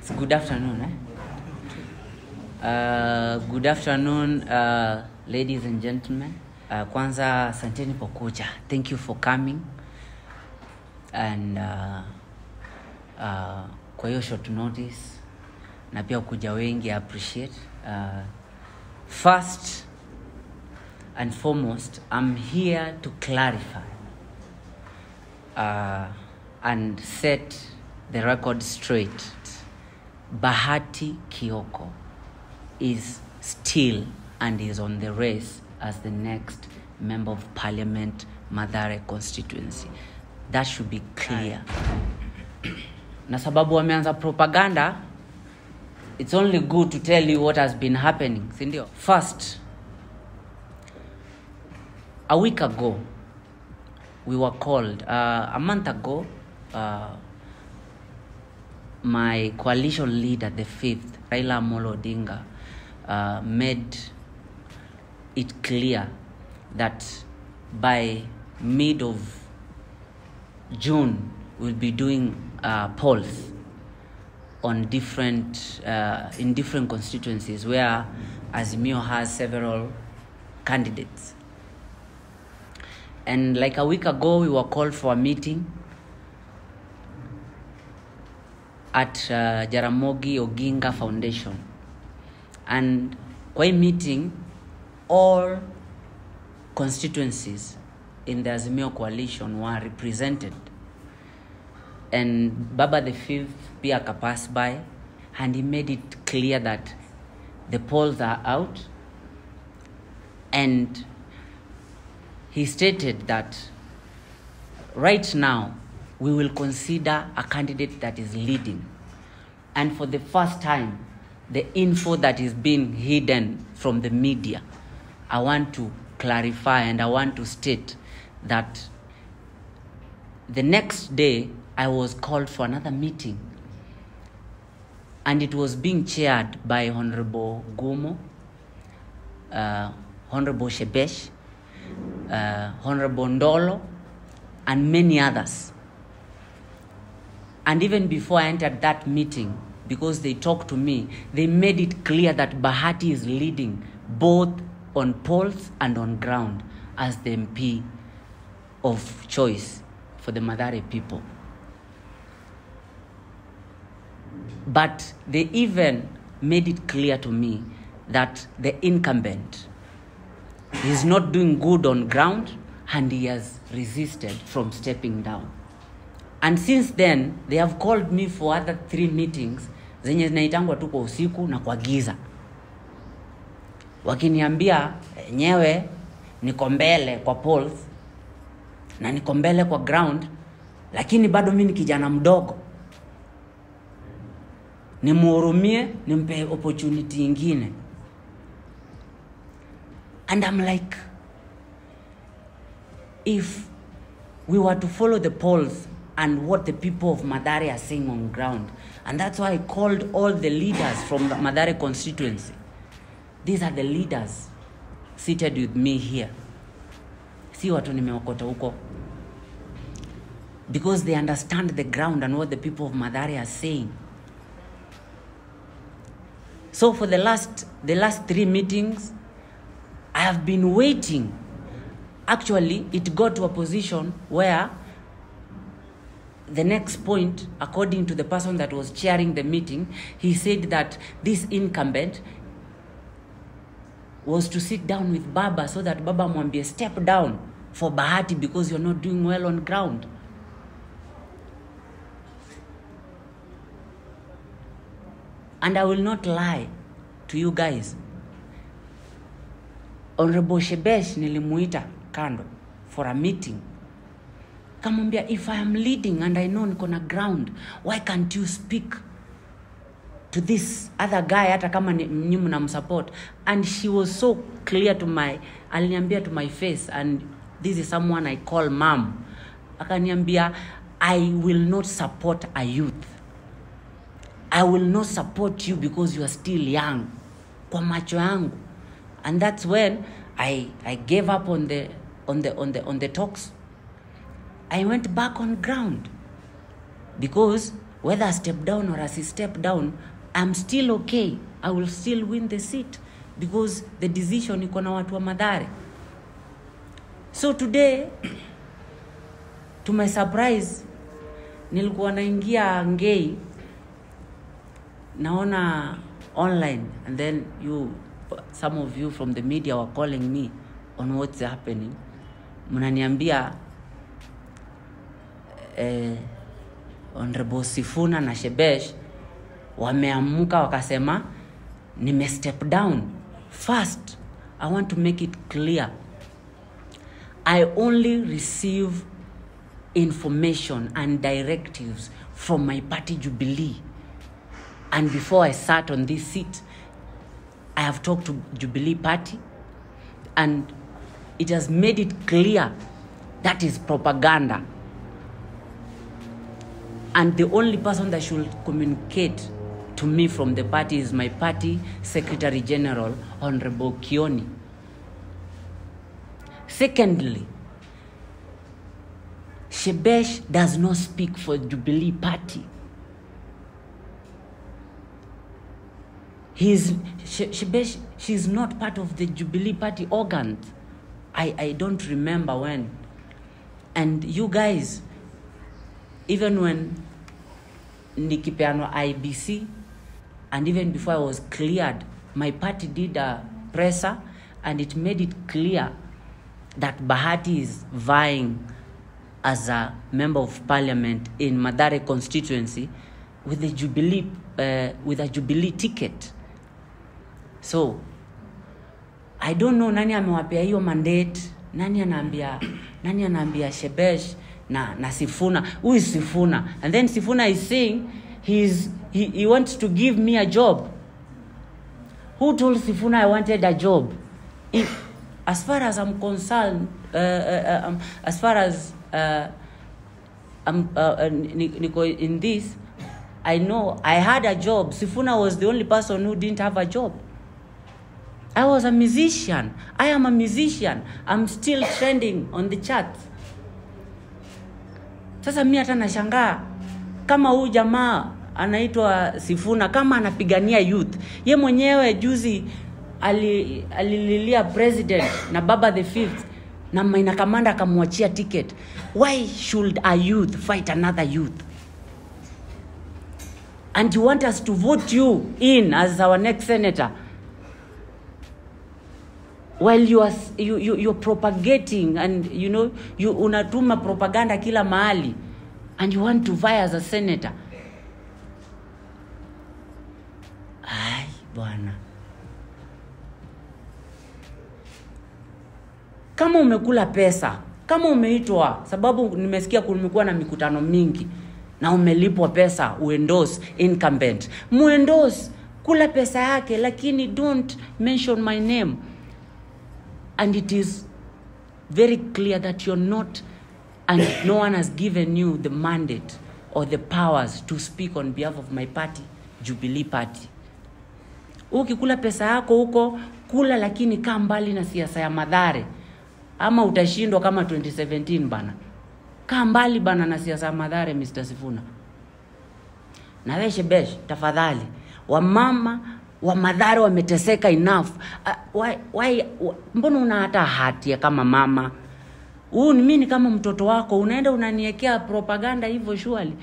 It's good afternoon. Good afternoon, ladies and gentlemen. Kwanza asanteni kwa kuja. Thank you for coming. And kwa hiyo short notice na pia kuja wengi, I appreciate. First and foremost, I'm here to clarify and set the record straight. Bahati Kioko is still and is on the race as the next Member of Parliament, Mathare constituency. That should be clear. Na sababu wameanza propaganda, it's only good to tell you what has been happening. Sindio? First, a week ago, we were called, a month ago, my coalition leader, the 5th, Raila Amolo Odinga, made it clear that by mid of June, we'll be doing polls on different, in different constituencies where Azimio has several candidates. And like a week ago, we were called for a meeting at Jaramogi Oginga Foundation. And kwa hii meeting, all constituencies in the Azimio coalition were represented. And Baba the 5th pia akapass by, and he made it clear that the polls are out. And he stated that right now, we will consider a candidate that is leading. And for the first time, the info that is being hidden from the media, I want to clarify and I want to state that the next day, I was called for another meeting. And it was being chaired by Honorable Gumo, Honorable Shebesh, Honorable Ndolo, and many others. And even before I entered that meeting, because they talked to me, they made it clear that Bahati is leading both on polls and on ground as the MP of choice for the Mathare people. But they even made it clear to me that the incumbent is not doing good on ground and he has resisted from stepping down. And since then, they have called me for other 3 meetings zenye zinaitangwa tu kwa usiku na kwa giza. Wakiniambia nyewe niko mbele kwa polls na niko mbele kwa ground, lakini bado mimi ni kijana mdogo. Nimuhurumie, nimpe opportunity ingine. And I'm like, if we were to follow the polls and what the people of Mathare are saying on ground, and that's why I called all the leaders from the Mathare constituency. These are the leaders seated with me here. Si watu nimeokota huko. Because they understand the ground and what the people of Mathare are saying. So for the last 3 meetings, I have been waiting. Actually, it got to a position where the next point, according to the person that was chairing the meeting, he said that this incumbent was to sit down with Baba so that Baba mwambie step down for Bahati because you're not doing well on ground. And I will not lie to you guys. Honorable Shebesh nilimuita kando for a meeting. Kamwambia, if I am leading and I know niko na ground, why can't you speak to this other guy hata kama nyinyi mnamsupport? And she was so clear to aliniambia to my face, and this is someone I call mom. Akaniambia, I will not support a youth. I will not support you because you are still young. Kwa macho yangu. And that's when I gave up on the talks. I went back on ground because whether I step down or as I step down, I'm still okay. I will still win the seat because the decision iko na watu wa Mathare. So today, to my surprise, nilikuwa naingia Ngei, naona online, and then some of you from the media were calling me on what's happening. Mnaniambia Honorable Sifuna na Shebesh wameamuka wakasema nime step down. First, I want to make it clear, I only receive information and directives from my party Jubilee. And before I sat on this seat, I have talked to Jubilee Party, and it has made it clear that is propaganda. And the only person that should communicate to me from the party is my party Secretary General, Honorable Kwni. Secondly, Shebesh does not speak for Jubilee Party. Shebesh, she's not part of the Jubilee Party organs. I don't remember when. And you guys, even when nikipeano IBC, and even before I was cleared, my party did a presser, and it made it clear that Bahati is vying as a member of parliament in Mathare constituency with a Jubilee ticket. So I don't know nani amewapea hiyo mandate, nani anaambia Shebesh na Sifuna. Who is Sifuna? And then Sifuna is saying he wants to give me a job. Who told Sifuna I wanted a job? As far as I'm concerned, as far as Nico in this, I know I had a job. Sifuna was the only person who didn't have a job. I was a musician. I am a musician. I'm still trending on the charts. Sasa mimi hata nashangaa kama huyu jamaa anaitwa Sifuna kama anapigania youth. Ye mwenyewe juzi alililia president na baba the fifth na Maina Kamanda akamwachia ticket. Why should a youth fight another youth? And you want us to vote you in as our next senator, while you're propagating, and you unatuma propaganda kila mahali, and you want to vie as a senator. Ai bwana, kama umekula pesa, kama umeitwa, sababu nimesikia kumekuwa na mikutano mingi na umelipwa pesa uendorse incumbent, muendorse, kula pesa yake, lakini don't mention my name. And it is very clear that you're not, and no one has given you the mandate or the powers to speak on behalf of my party, Jubilee Party. Ukikula pesa yako huko, kula, lakini kaa mbali na siasa ya Mathare. Ama utashindwa kama 2017 bana. Kaa mbali bana na siasa ya Mathare, Mr. Sifuna. Na wewe Shebesh, tafadhali, wamama wa Mathare wameteseka enough. Why mbona una hata hati kama mama? Mimi kama mtoto wako unaenda unaniekea propaganda hivyo surely.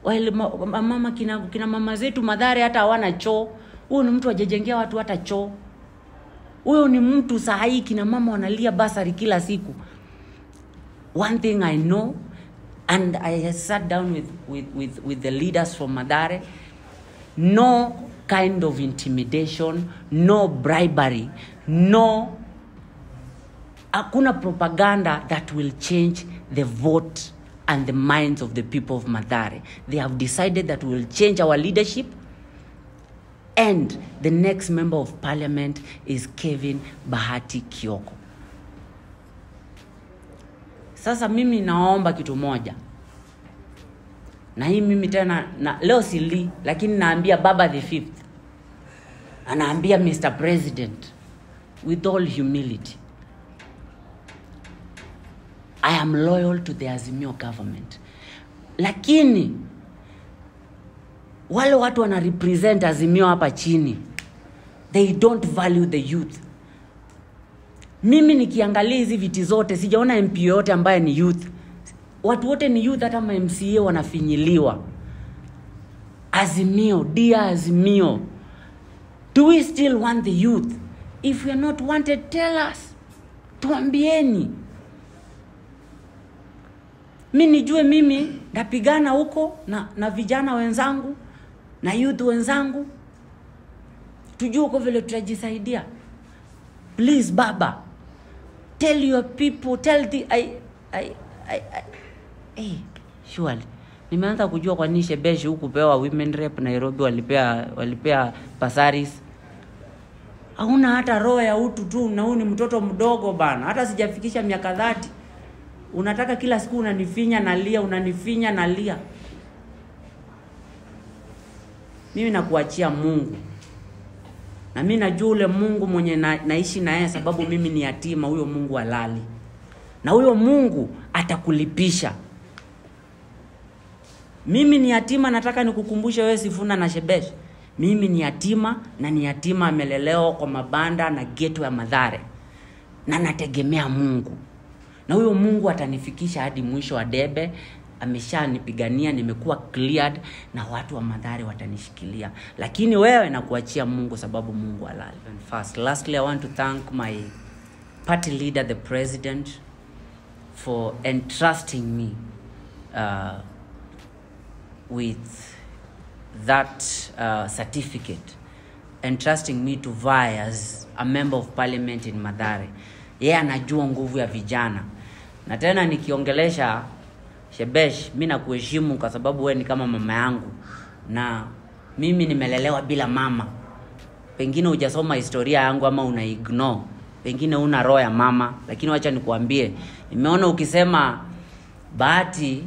Wale mama kina mama zetu Mathare hata hawana choo. Huyu ni mtu ajejengea watu hata choo. Huyo ni mtu sahi kina mama wanalia basari kila siku. One thing I know, and I sat down with the leaders from Mathare, no kind of intimidation, no bribery, no hakuna propaganda that will change the vote and the minds of the people of Mathare. They have decided that we will change our leadership, and the next member of parliament is Kevin Bahati Kioko. Sasa mimi naomba kitu moja. Na hii mimi tena leo sili, lakini naambia baba the fifth. Anaambia Mr. President, with all humility, I am loyal to the Azimio government. Lakini wale watu wana represent Azimio hapa chini, they don't value the youth. Mimi nikiangalia hizi viti zote sijaona MP yote ambaye ni youth. Watu wote ni youth, hata MCA wanafinyiliwa. Azimio, dear Azimio, do we still want the youth? If we are not wanted, tell us. Tuambieni. Mimi nijue mimi napigana huko na vijana wenzangu na youth wenzangu. Tujue uko vile tutajisaidia. Please baba, tell your people, tell the surely. Nimeanza kujua kwa nini Shebesh huku pewa women rep Nairobi walipea pasaris. Hauna hata roho ya utu tu, na huyu ni mtoto mdogo bana. Hata sijafikisha miaka 30. Unataka kila siku unanifinya nalia, unanifinya nalia. Mimi nakuachia Mungu. Na mimi najua ule Mungu mwenye naishi na yeye, sababu mimi ni yatima, huyo Mungu halali. Na huyo Mungu atakulipisha. Mimi ni yatima, nataka nikukumbushe wewe Sifuna na Shebesh. Mimi ni yatima, na ni yatima amelelewa kwa mabanda na ghetto ya Mathare. Na nategemea Mungu. Na huyo Mungu atanifikisha hadi mwisho wa debe. Ameshanipigania, nimekuwa cleared, na watu wa Mathare watanishikilia. Lakini wewe nakuachia Mungu, sababu Mungu halali. And first, lastly, I want to thank my party leader, the president, for entrusting me with that certificate, entrusting me to vie as a member of parliament in Mathare. Yeye anajua nguvu ya vijana. Na tena nikiongelesha Shebesh, mimi nakuheshimu kwa sababu wewe ni kama mama yangu, na mimi nimelelewa bila mama. Pengine hujasoma historia yangu ama una ignore, pengine una roho ya mama, lakini wacha nikuambie, nimeona ukisema Bahati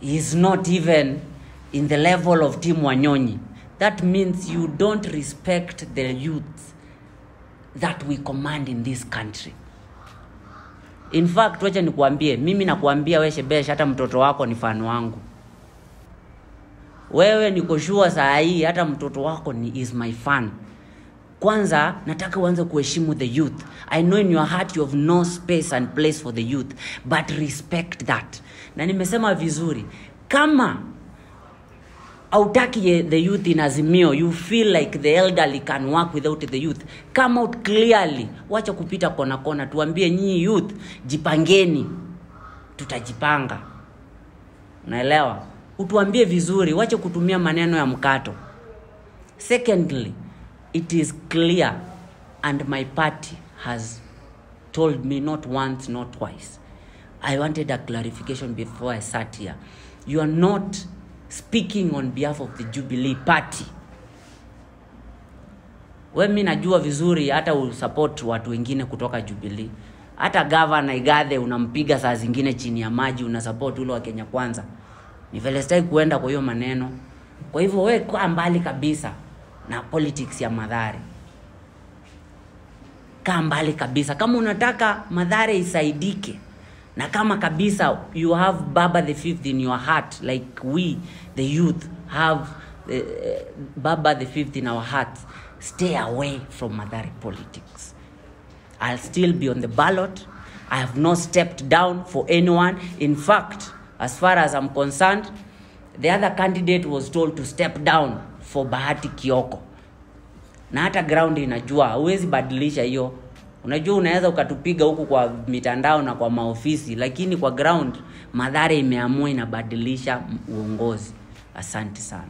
is not even in the level of Team Wanyonyi. That means you don't respect the youth that we command in this country. In fact, wacha nikuambie, mimi nakuambia wewe Shebesh, hata mtoto wako ni fan wangu. Wewe niko sure saa hii hata mtoto wako is my fan. Kwanza nataka uanze kuheshimu the youth. I know in your heart you have no space and place for the youth, but respect that. Na nimesema vizuri, kama autaki the youth in Azimio, you feel like the elderly can work without the youth, come out clearly. Wacha kupita kona kona, tuambie nyinyi youth, jipangeni, tutajipanga. Unaelewa? Utuambie vizuri, wacha kutumia maneno ya mkato. Secondly, it is clear, and my party has told me not once, not twice. I wanted a clarification before I sat here. You are not speaking on behalf of the Jubilee Party. Wewe mimi najua vizuri hata usupport watu wengine kutoka Jubilee. Hata governor Igathe unampiga saa zingine chini ya maji, unasupport ule wa Kenya Kwanza. Ni vile sitaki kuenda kwa hiyo maneno. Kwa hivyo wewe kwa mbali kabisa na politics ya Mathare. Kaa mbali kabisa. Kama unataka Mathare isaidike, na kama kabisa you have Baba the 5th in your heart, like we the youth have Baba the 5th in our hearts, stay away from Mathare politics. I'll still be on the ballot. I have not stepped down for anyone. In fact, as far as I'm concerned, the other candidate was told to step down for Bahati Kioko. Na hata ground inajua, huwezi badilisha hiyo. Unajua unaweza ukatupiga huku kwa mitandao na kwa maofisi, lakini kwa ground Mathare imeamua inabadilisha uongozi. Asante sana.